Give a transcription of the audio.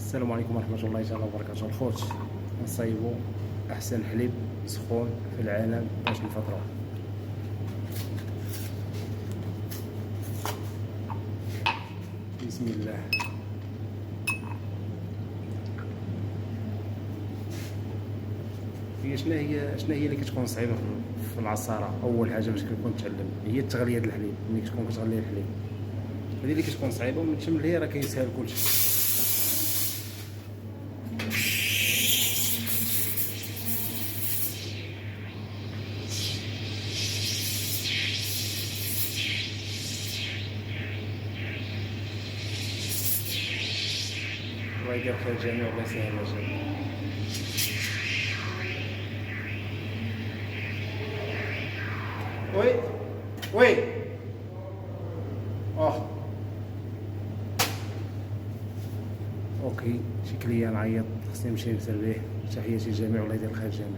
السلام عليكم ورحمة الله تعالى وبركاته. الخوت نصايبو أحسن حليب سخون في العالم باش نفطرو. بسم الله. هي شناهي اللي كتكون صعيبة في العصارة؟ أول حاجة باش كنكون تعلم هي تغلية الحليب. ملي كتكون كتغلي الحليب هذه اللي كتكون صعيبة، ومن تم لهي راه كيسهل كلشي. الله يدير خير الجميع والله يسهل الجميع. وي وي اوكي، شي كليان عيط خصني نمشي نسال به. تحياتي للجميع والله يدير خير الجميع.